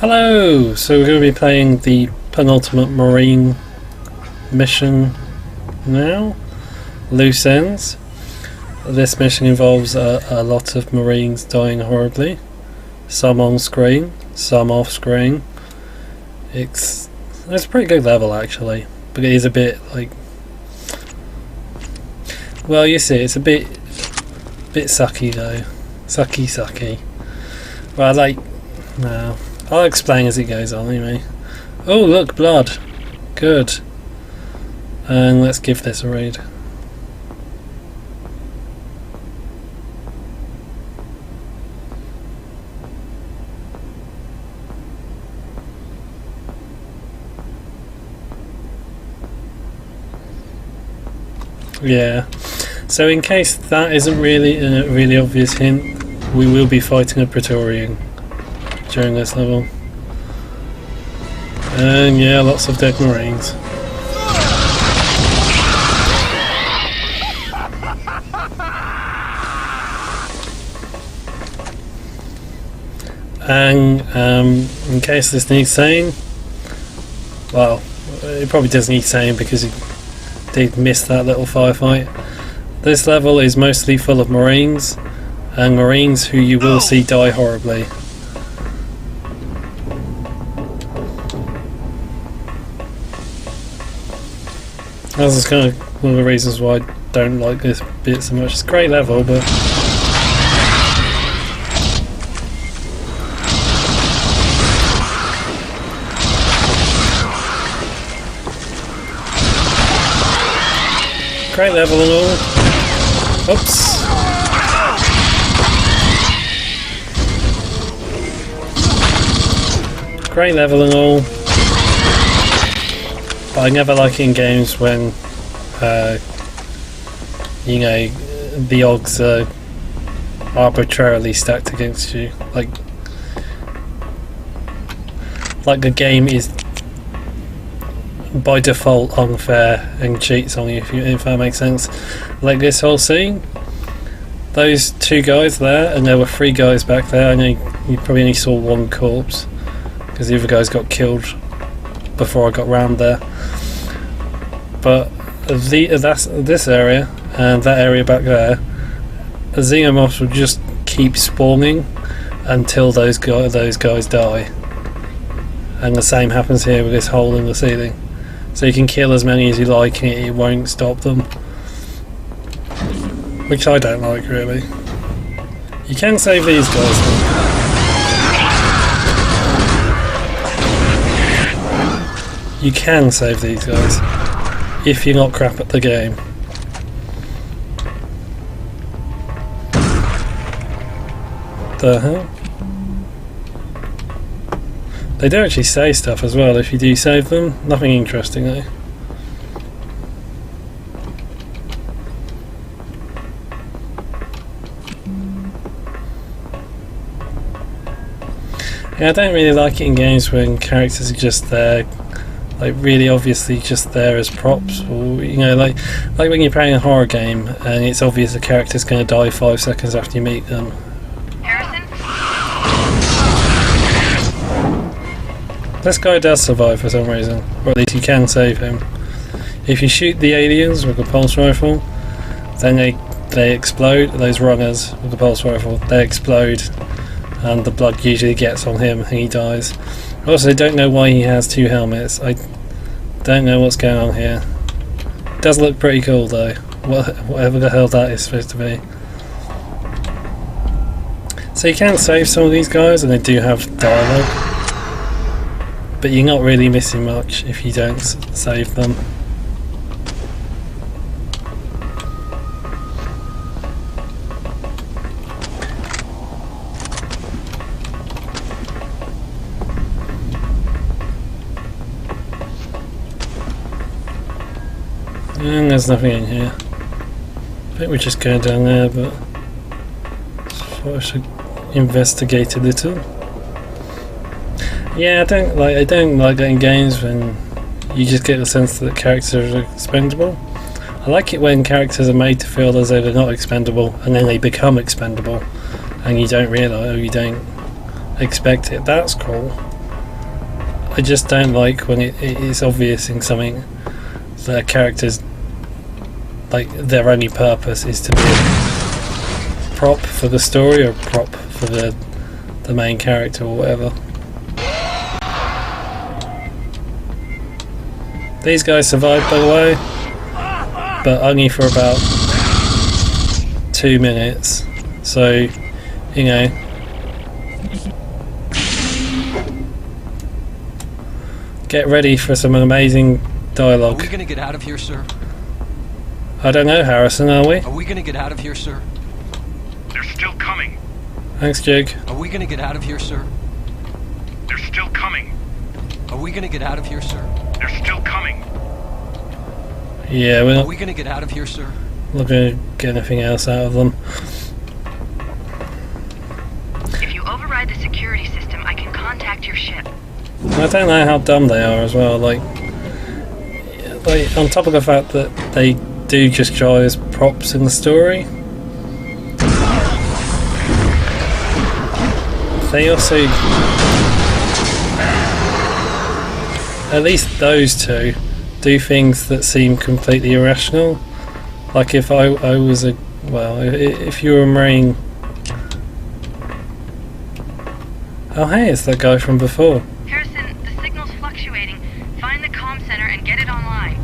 Hello! So we're going to be playing the penultimate Marine mission now, Loose Ends. This mission involves a lot of Marines dying horribly, some on screen, some off screen. It's a pretty good level actually, but it is a bit like, well, you see, it's a bit sucky though, sucky. Well, no. I'll explain as it goes on anyway. Oh look, blood. Good. And let's give this a read. Yeah. So in case that isn't really a really obvious hint, we will be fighting a Praetorian during this level. And yeah, lots of dead Marines. And in case this needs saying, well, it probably does need saying because it did miss that little firefight. This level is mostly full of Marines, and Marines who you will see die horribly. That's kind of one of the reasons why I don't like this bit so much. It's a great level, but great level and all. Oops. Great level and all. But I never like it in games when, you know, the odds are arbitrarily stacked against you. Like the game is by default unfair and cheats on you, if that makes sense. Like this whole scene, those two guys there, and there were three guys back there. I know you probably only saw one corpse because the other guys got killed before I got round there. But this area and that area back there, xenomorphs will just keep spawning until those guys die. And the same happens here with this hole in the ceiling. So you can kill as many as you like and it won't stop them. Which I don't like really. You can save these guys though. You can save these guys if you're not crap at the game. The hell? They do actually say stuff as well if you do save them. Nothing interesting though. Yeah, I don't really like it in games when characters are just there, like really obviously just there as props, or you know, like when you're playing a horror game and it's obvious the character's going to die 5 seconds after you meet them. Harrison? This guy does survive for some reason, or at least you can save him. If you shoot the aliens with a pulse rifle, then they explode. Those runners with the pulse rifle, they explode, and the blood usually gets on him and he dies. I also don't know why he has two helmets. I don't know what's going on here. It does look pretty cool though, whatever the hell that is supposed to be. So you can save some of these guys and they do have dialogue, but you're not really missing much if you don't save them. And there's nothing in here. I think we're just going down there, but I thought I should investigate a little. Yeah, I don't like that in games when you just get the sense that characters are expendable. I like it when characters are made to feel as though they're not expendable and then they become expendable and you don't realise, or you don't expect it. That's cool. I just don't like when it is obvious in something that a character's like their only purpose is to be a prop for the story or a prop for the main character or whatever. These guys survived, by the way, but only for about 2 minutes, so you know, get ready for some amazing dialogue. Are we gonna get out of here, sir? I don't know, Harrison, are we? Are we gonna get out of here, sir? They're still coming. Thanks, Jig. Are we gonna get out of here, sir? They're still coming. Are we gonna get out of here, sir? They're still coming. Yeah, we're Are we gonna get out of here, sir? not going to get anything else out of them. If you override the security system, I can contact your ship. I don't know how dumb they are as well. Like on top of the fact that they do just try as props in the story, they also, at least those two, do things that seem completely irrational. Like if I was a, well, if you were a Marine. Oh hey, it's that guy from before. Harrison, the signal's fluctuating. Find the comm center and get it online.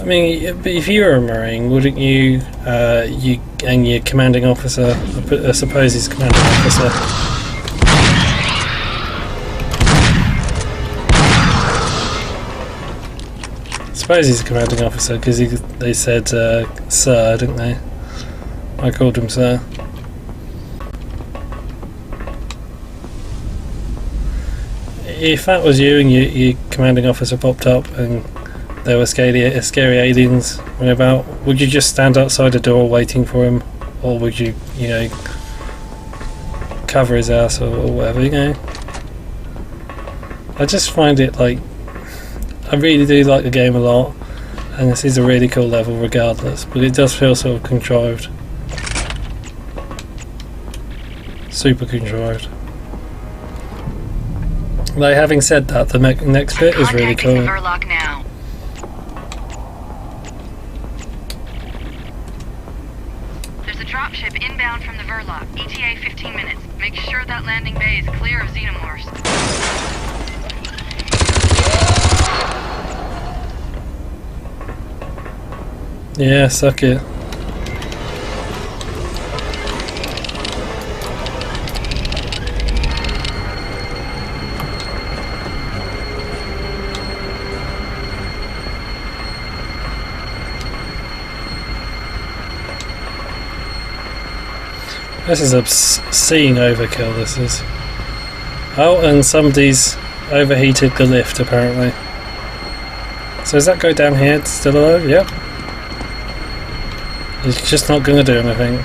I mean, if you were a Marine, wouldn't you, you and your commanding officer, I suppose he's commanding officer, because they said sir, didn't they? I called him sir. If that was you and your commanding officer popped up and there were scary aliens running about, would you just stand outside the door waiting for him, or would you, you know, cover his ass or whatever, you know? I just find it like, I really do like the game a lot, and this is a really cool level regardless, but it does feel sort of contrived. Super contrived. Though having said that, the next bit is really cool. Verloc now. There's a dropship inbound from the Verloc. ETA 15 minutes. Make sure that landing bay is clear of xenomorphs. Yeah, suck it. This is obscene overkill, this is. Oh, and somebody's overheated the lift, apparently. So does that go down here? It's still alive? Yep. It's just not going to do anything.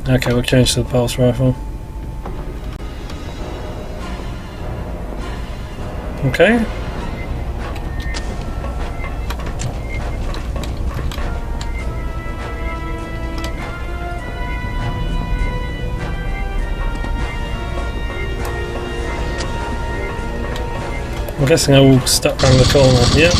Okay, we'll change to the pulse rifle. Okay. I'm guessing I will stuck around the corner, yeah.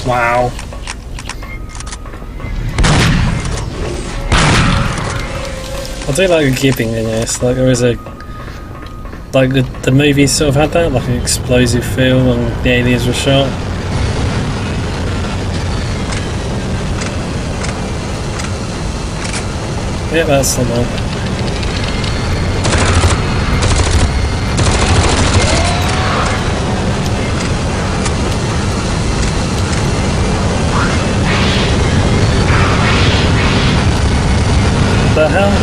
Wow. I do like the gibbing in this, like there is a, like the movies sort of had that, like an explosive feel when the aliens were shot. Yeah, that's the one. The hell?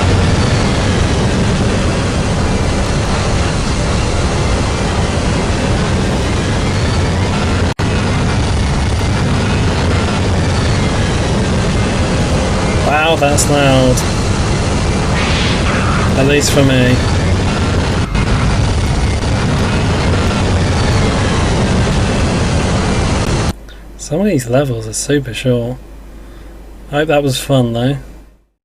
Wow, that's loud. At least for me. Some of these levels are super short. I hope that was fun though.